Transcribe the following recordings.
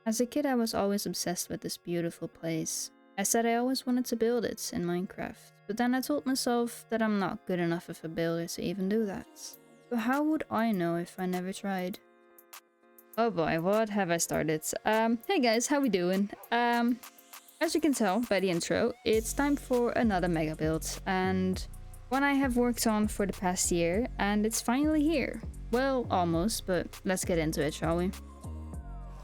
As a kid, I was always obsessed with this beautiful place. I said I always wanted to build it in Minecraft, but then I told myself that I'm not good enough of a builder to even do that. But how would I know if I never tried? Oh boy, what have I started? Hey guys, how we doing? As you can tell by the intro, it's time for another mega build, and one I have worked on for the past year, and it's finally here. Well, almost, but let's get into it, shall we?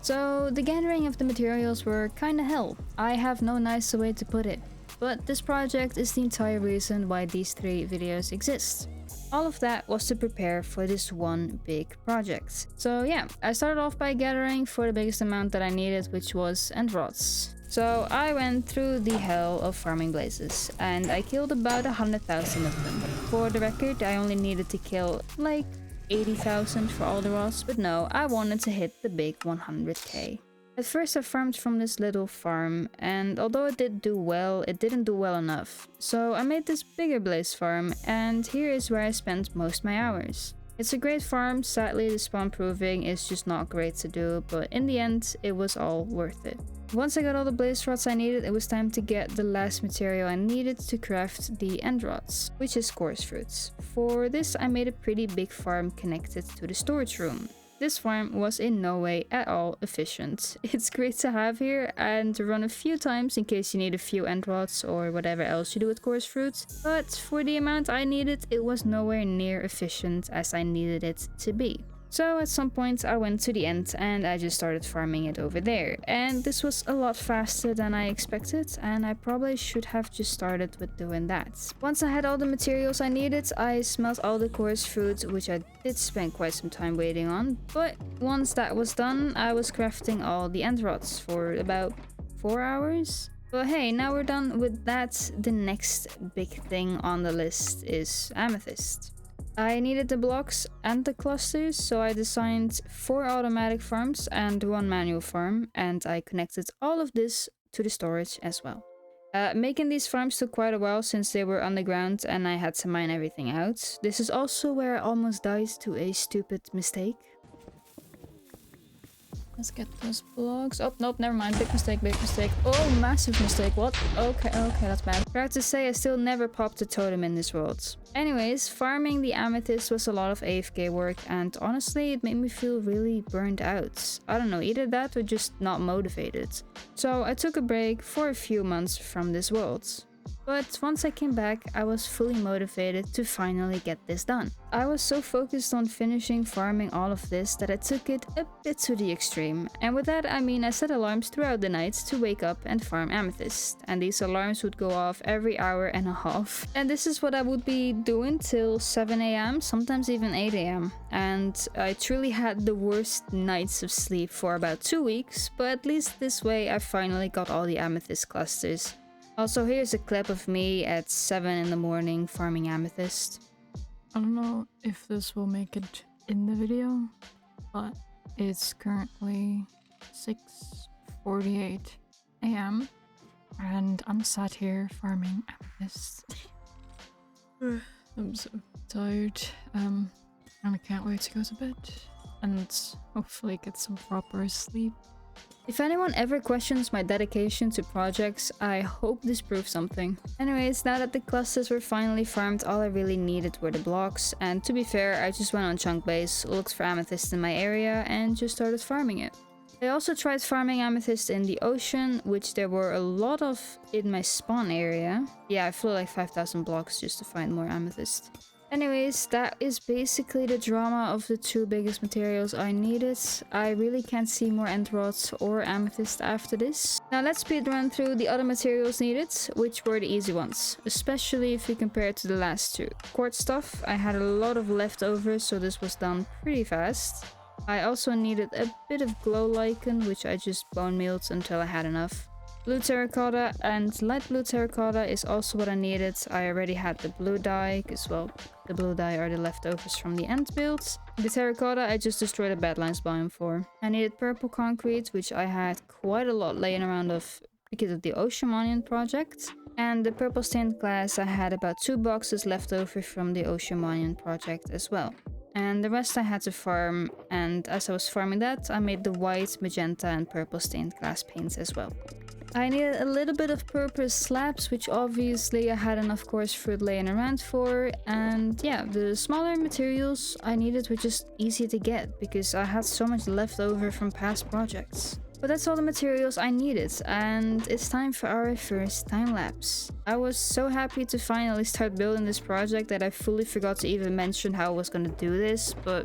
So, the gathering of the materials were kinda hell. I have no nicer way to put it. But this project is the entire reason why these 3 videos exist. All of that was to prepare for this one big project. So yeah, I started off by gathering for the biggest amount that I needed, which was end rods. So I went through the hell of farming blazes, and I killed about 100,000 of them. For the record, I only needed to kill like 80,000 for all the rods, but no, I wanted to hit the big 100k. At first I farmed from this little farm, and although it did do well, it didn't do well enough. So I made this bigger blaze farm, and here is where I spent most of my hours. It's a great farm, sadly the spawn proving is just not great to do, but in the end, it was all worth it. Once I got all the blaze rods I needed, it was time to get the last material I needed to craft the end rods, which is coarse fruits. For this, I made a pretty big farm connected to the storage room. This farm was in no way at all efficient. It's great to have here and to run a few times in case you need a few end rods or whatever else you do with coarse fruits, but for the amount I needed, it was nowhere near efficient as I needed it to be. So at some point I went to the end and I just started farming it over there, and this was a lot faster than I expected, and I probably should have just started with doing that. Once I had all the materials I needed, I smelt all the coarse fruits, which I did spend quite some time waiting on, but once that was done, I was crafting all the end rods for about 4 hours. But hey, now we're done with that. The next big thing on the list is Amethyst. I needed the blocks and the clusters, so I designed 4 automatic farms and 1 manual farm, and I connected all of this to the storage as well. Making these farms took quite a while since they were underground and I had to mine everything out. This is also where I almost died to a stupid mistake. Let's get those blocks. Oh, nope, never mind. Big mistake, big mistake. Oh, massive mistake. What? Okay, that's bad. Proud to say I still never popped a totem in this world. Anyways, farming the amethyst was a lot of AFK work, and honestly, it made me feel really burned out. I don't know, either that or just not motivated. So I took a break for a few months from this world. But once I came back, I was fully motivated to finally get this done. I was so focused on finishing farming all of this that I took it a bit to the extreme. And with that, I mean I set alarms throughout the night to wake up and farm amethyst. And these alarms would go off every hour and a half. And this is what I would be doing till 7 AM, sometimes even 8 AM. And I truly had the worst nights of sleep for about 2 weeks, but at least this way I finally got all the amethyst clusters. Also, here's a clip of me at 7 in the morning farming amethyst. I don't know if this will make it in the video, but it's currently 6:48 AM and I'm sat here farming amethyst. I'm so tired, and I can't wait to go to bed and hopefully get some proper sleep. If anyone ever questions my dedication to projects, I hope this proves something. Anyways, now that the clusters were finally farmed, all I really needed were the blocks, and to be fair, I just went on chunk base, looked for amethyst in my area, and just started farming it. I also tried farming amethyst in the ocean, which there were a lot of in my spawn area. Yeah, I flew like 5,000 blocks just to find more amethyst. Anyways, that is basically the drama of the 2 biggest materials I needed. I really can't see more end rods or amethyst after this. Now let's speedrun through the other materials needed, which were the easy ones, especially if you compare it to the last 2. Quartz stuff, I had a lot of leftovers, so this was done pretty fast. I also needed a bit of glow lichen, which I just bone mealed until I had enough. Blue terracotta and light blue terracotta is also what I needed. I already had the blue dye, because well, the blue dye are the leftovers from the end builds. The terracotta I just destroyed a badlands biome for. I needed purple concrete, which I had quite a lot laying around of because of the ocean monument project. And the purple stained glass I had about 2 boxes left over from the ocean monument project as well. and the rest I had to farm, and as I was farming that, I made the white, magenta, and purple stained glass paints as well. I needed a little bit of purple slabs, which obviously I had enough coarse fruit laying around for, and yeah, the smaller materials I needed were just easy to get because I had so much left over from past projects. But that's all the materials I needed, and it's time for our first time lapse. I was so happy to finally start building this project that I fully forgot to even mention how I was gonna do this, but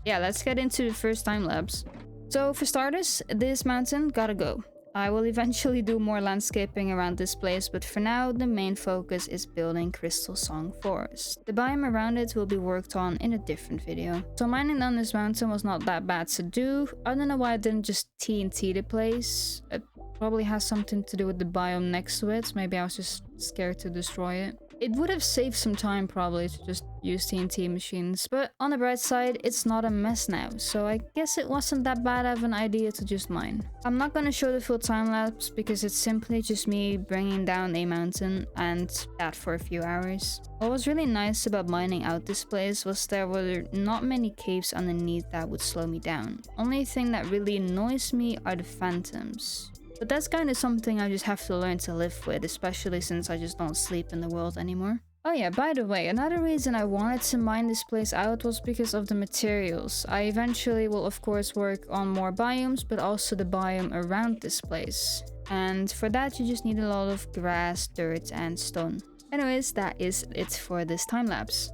yeah, let's get into the first time lapse. So for starters, this mountain gotta go. I will eventually do more landscaping around this place, but for now the main focus is building Crystalsong Forest. The biome around it will be worked on in a different video. So mining down this mountain was not that bad to do. I don't know why I didn't just TNT the place. It probably has something to do with the biome next to it. Maybe I was just scared to destroy it. It would have saved some time probably to just use TNT machines, but on the bright side, it's not a mess now, so I guess it wasn't that bad of an idea to just mine. I'm not gonna show the full time lapse because it's simply just me bringing down a mountain and that for a few hours. What was really nice about mining out this place was there were not many caves underneath that would slow me down. Only thing that really annoys me are the phantoms. But that's kind of something I just have to learn to live with, especially since I just don't sleep in the world anymore. Oh yeah, by the way, another reason I wanted to mine this place out was because of the materials. I eventually will of course work on more biomes, but also the biome around this place. And for that you just need a lot of grass, dirt, and stone. Anyways, that is it for this time lapse.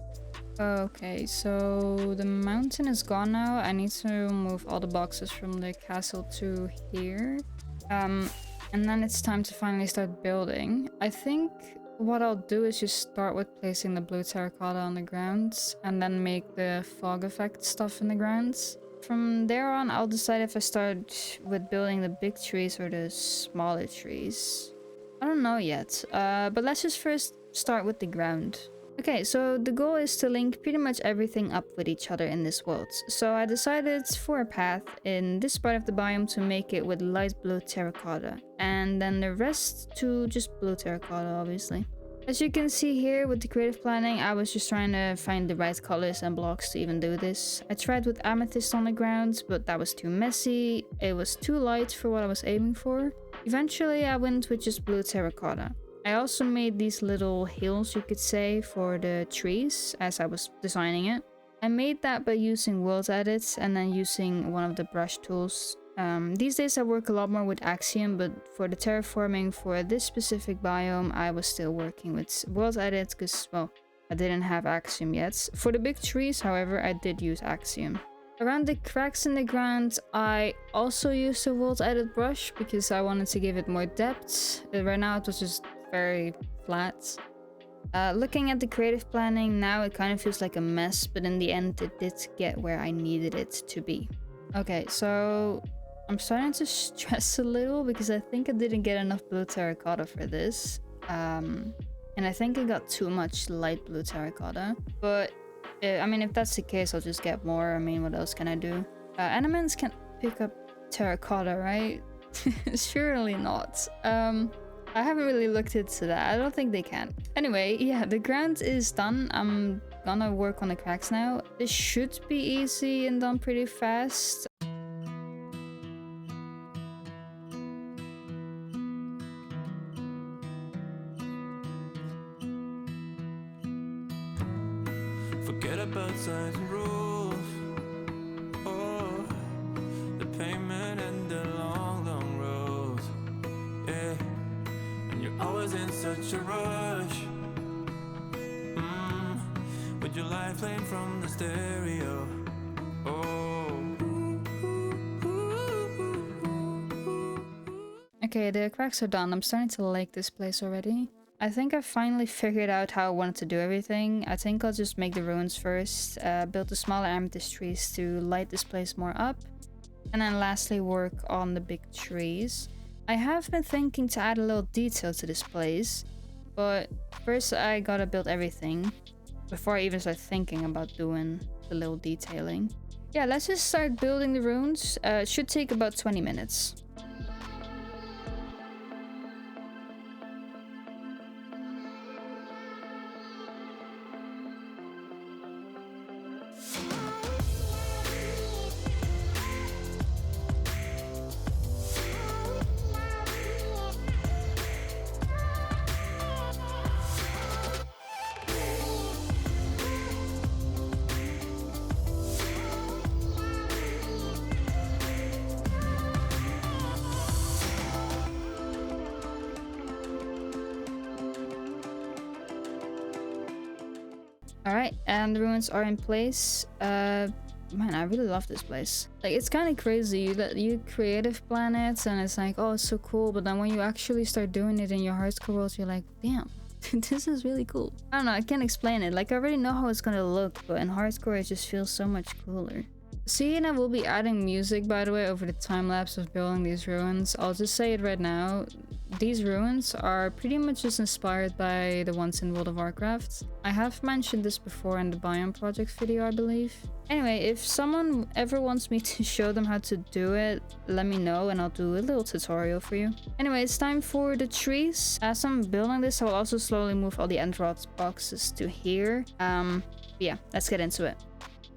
Okay, so the mountain is gone now. I need to move all the boxes from the castle to here. And then it's time to finally start building. I think what I'll do is just start with placing the blue terracotta on the ground and then make the fog effect stuff in the ground. From there on, I'll decide if I start with building the big trees or the smaller trees. I don't know yet, but let's just first start with the ground. Okay, so the goal is to link pretty much everything up with each other in this world. So I decided for a path in this part of the biome to make it with light blue terracotta. And then the rest to just blue terracotta, obviously. As you can see here with the creative planning, I was just trying to find the right colors and blocks to even do this. I tried with Amethyst on the ground, but that was too messy. It was too light for what I was aiming for. Eventually I went with just blue terracotta. I also made these little hills, you could say, for the trees as I was designing it. I made that by using world edits and then using one of the brush tools. These days I work a lot more with Axiom, but for the terraforming for this specific biome, I was still working with world edits because, well, I didn't have Axiom yet. For the big trees, however, I did use Axiom. Around the cracks in the ground, I also used a world edit brush because I wanted to give it more depth. Right now it was just very flat. Looking at the creative planning now, it kind of feels like a mess, but in the end it did get where I needed it to be. Okay, so I'm starting to stress a little because I think I didn't get enough blue terracotta for this. And I think I got too much light blue terracotta. But I mean, if that's the case, I'll just get more. I mean, what else can I do? Animals can pick up terracotta, right? Surely not. I haven't really looked into that. I don't think they can. Anyway, yeah, the ground is done. I'm gonna work on the cracks now. This should be easy and done pretty fast. Forget about signs and rules. Oh, the payment and the long, long roads. Yeah, and you're always in such a rush. With your life playing from the stereo. Okay, the cracks are done. I'm starting to like this place already. I think I finally figured out how I wanted to do everything. I think I'll just make the ruins first, build the smaller amethyst trees to light this place more up, and then lastly work on the big trees. I have been thinking to add a little detail to this place, but first I gotta build everything before I even start thinking about doing the little detailing. Yeah, let's just start building the ruins. It should take about 20 minutes. Alright, and the ruins are in place. Man, I really love this place. Like, it's kind of crazy that you creative planets and it's like, oh, it's so cool. But then when you actually start doing it in your hardcore world, you're like, damn, this is really cool. I don't know, I can't explain it. Like, I already know how it's gonna look, but in hardcore, it just feels so much cooler. Seeing I will be adding music, by the way, over the time-lapse of building these ruins. I'll just say it right now. These ruins are pretty much just inspired by the ones in World of Warcraft. I have mentioned this before in the Biome Project video, I believe. Anyway, if someone ever wants me to show them how to do it, let me know and I'll do a little tutorial for you. Anyway, it's time for the trees. As I'm building this, I will also slowly move all the end rod boxes to here. Yeah, let's get into it.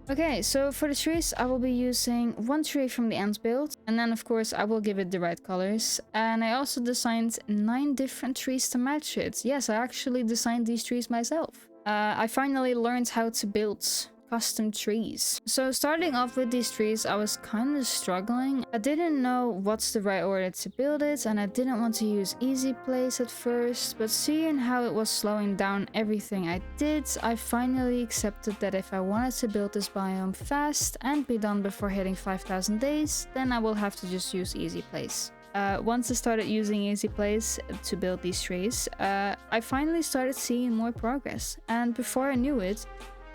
Okay, so for the trees, I will be using one tree from the ant build, and then of course I will give it the right colors. And I also designed 9 different trees to match it. Yes, I actually designed these trees myself. I finally learned how to build custom trees. So starting off with these trees, I was kind of struggling. I didn't know what's the right order to build it, and I didn't want to use easy place at first, but seeing how it was slowing down everything I did, I finally accepted that if I wanted to build this biome fast and be done before hitting 5,000 days, then I will have to just use easy place. Once I started using easy place to build these trees, I finally started seeing more progress, and before I knew it,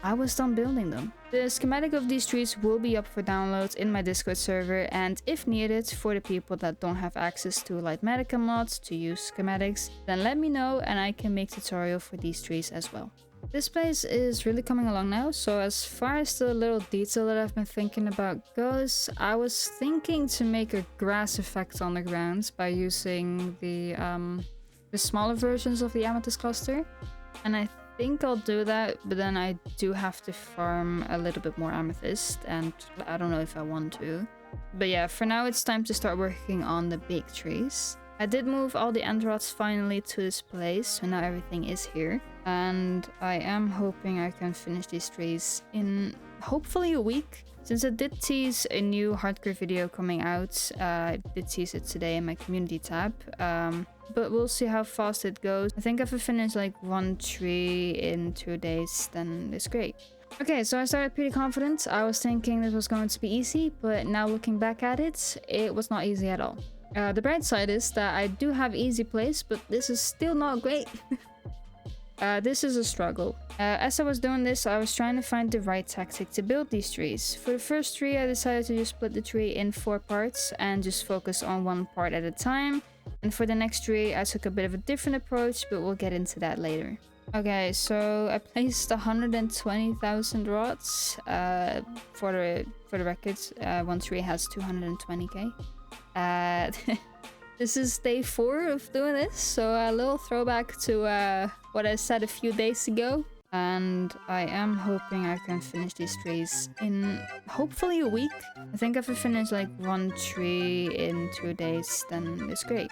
I was done building them. The schematic of these trees will be up for download in my Discord server, and if needed, for the people that don't have access to Lightmatica mods to use schematics, then let me know and I can make tutorial for these trees as well. This place is really coming along now, so as far as the little detail that I've been thinking about goes, I was thinking to make a grass effect on the ground by using the smaller versions of the Amethyst cluster, and I think I'll do that, but then I do have to farm a little bit more amethyst, and I don't know if I want to. But yeah, for now it's time to start working on the big trees. I did move all the end rods finally to this place, so now everything is here. And I am hoping I can finish these trees in hopefully a week. Since I did tease a new hardcore video coming out, I did tease it today in my community tab. But we'll see how fast it goes. I think if I finish like 1 tree in 2 days, then it's great. Okay, so I started pretty confident. I was thinking this was going to be easy, but now looking back at it, it was not easy at all. The bright side is that I do have easy place, but this is still not great. This is a struggle. As I was doing this, I was trying to find the right tactic to build these trees. For the first tree, I decided to just split the tree in 4 parts and just focus on 1 part at a time. And for the next tree, I took a bit of a different approach, but we'll get into that later. Okay, so I placed 120,000 rods. For the record, 1 tree has 220k. This is day 4 of doing this, so a little throwback to what I said a few days ago. And I am hoping I can finish these trees in hopefully a week. I think if I finish like 1 tree in 2 days, then it's great.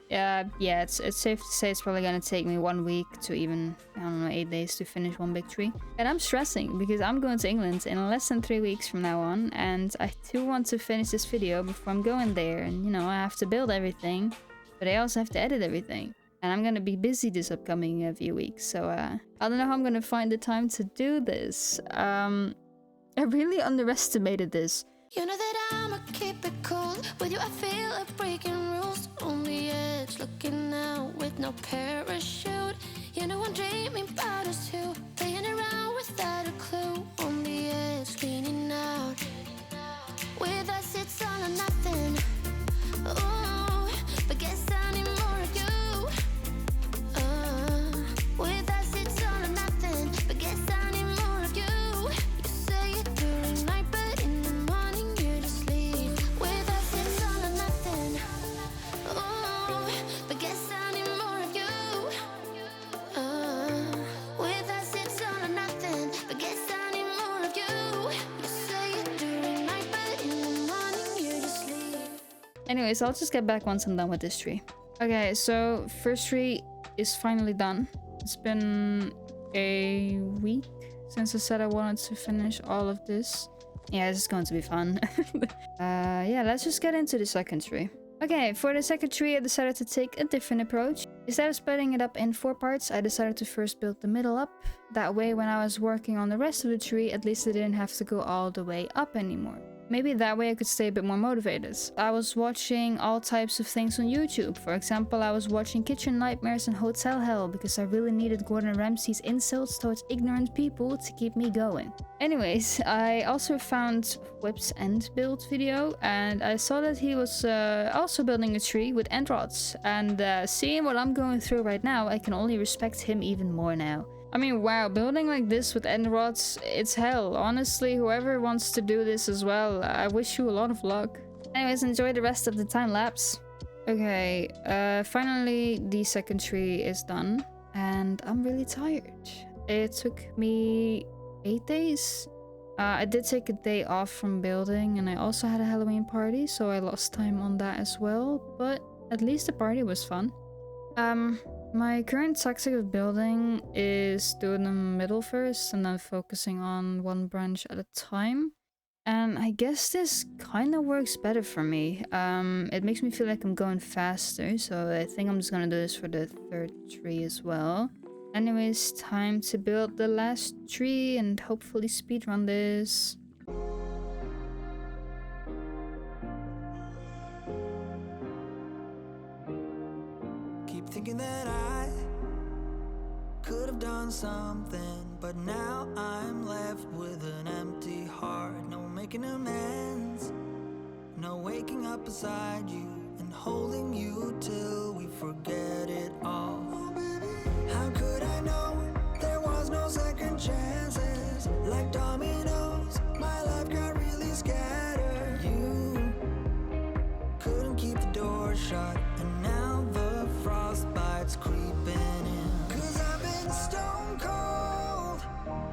Yeah, it's safe to say it's probably gonna take me 1 week to even, I don't know, 8 days to finish 1 big tree. And I'm stressing because I'm going to England in less than 3 weeks from now on, and I do want to finish this video before I'm going there. And you know, I have to build everything, but I also have to edit everything. And I'm gonna be busy this upcoming few weeks, so I don't know how I'm gonna find the time to do this. I really underestimated this. You know that I'ma keep it cool. With you I feel like breaking rules. On the edge, looking out with no parachute. You know I'm dreaming about us two, playing around without a clue. On the edge, leaning out. With us it's all or nothing. Ooh, but guess I need more of you. With us it's all or nothing, but guess I need more of you. You say it during night, but in the morning you just leave. With us it's all or nothing. Ooh, but guess I need more of you. With us it's all or nothing, but guess I need more of you. You say it during night, but in the morning you just leave. Anyways, I'll just get back once I'm done with this tree. Okay, so first tree is finally done. It's been a week since I said I wanted to finish all of this. Yeah, this is going to be fun. Yeah, let's just get into the second tree. Okay, for the second tree, I decided to take a different approach. Instead of splitting it up in 4 parts, I decided to first build the middle up. That way when I was working on the rest of the tree, at least I didn't have to go all the way up anymore. Maybe that way I could stay a bit more motivated. I was watching all types of things on YouTube. For example, I was watching Kitchen Nightmares and Hotel Hell because I really needed Gordon Ramsay's insults towards ignorant people to keep me going. Anyways, I also found Whip's end build video and I saw that he was also building a tree with end rods. And seeing what I'm going through right now, I can only respect him even more now. I mean, wow, building like this with end rods, it's hell. Honestly, whoever wants to do this as well, I wish you a lot of luck. Anyways, enjoy the rest of the time lapse. Okay, finally the second tree is done and I'm really tired. It took me 8 days. I did take a day off from building and I also had a Halloween party, so I lost time on that as well, but at least the party was fun. My current tactic of building is doing the middle first and then focusing on one branch at a time. And I guess this kind of works better for me. It makes me feel like I'm going faster, so I think I'm just gonna do this for the third tree as well. Anyways, time to build the last tree and hopefully speedrun this. Keep thinking that I could have done something, but now I'm left with an empty heart. No making amends, no waking up beside you and holding you till we forget it all. How could I know there was no second chances? Like dominoes, my life got really scattered. You couldn't keep the door shut, and now the frostbite's creeping in. 'Cause I've been stone cold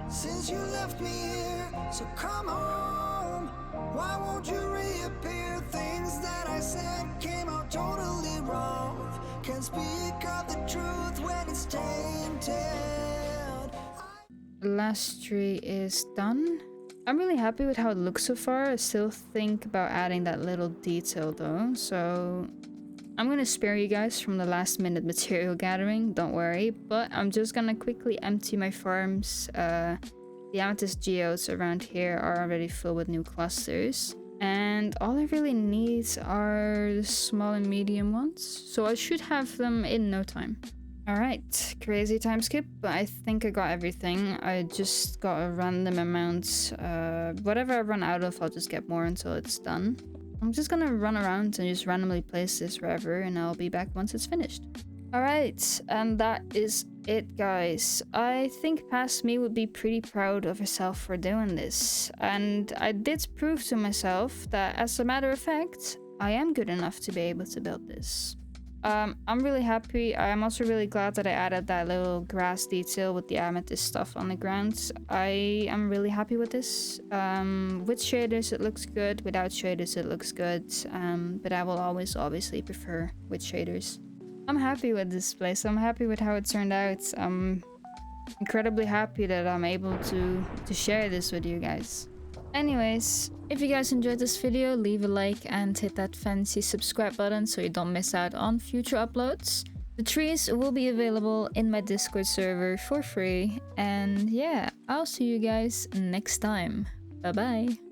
since you left me here. So come home, why won't you reappear? Things that I said came out totally wrong. Can't speak of the truth when it's tainted. The last tree is done. I'm really happy with how it looks so far. I still think about adding that little detail though, so I'm gonna spare you guys from the last minute material gathering, don't worry, but I'm just gonna quickly empty my farms. The Amethyst geodes around here are already filled with new clusters, and all I really need are the small and medium ones, so I should have them in no time. Alright, crazy time skip, but I think I got everything. I just got a random amount. Whatever I run out of, I'll just get more until it's done. I'm just gonna run around and just randomly place this wherever, and I'll be back once it's finished. Alright, and that is it, guys. I think past me would be pretty proud of herself for doing this. And I did prove to myself that, as a matter of fact, I am good enough to be able to build this. I'm really happy. I'm also really glad that I added that little grass detail with the amethyst stuff on the ground. I am really happy with this. With shaders it looks good, without shaders it looks good, but I will always obviously prefer with shaders. I'm happy with this place. I'm happy with how it turned out. I'm incredibly happy that I'm able to share this with you guys. Anyways, if you guys enjoyed this video, leave a like and hit that fancy subscribe button so you don't miss out on future uploads. The trees will be available in my Discord server for free. And yeah, I'll see you guys next time. Bye bye.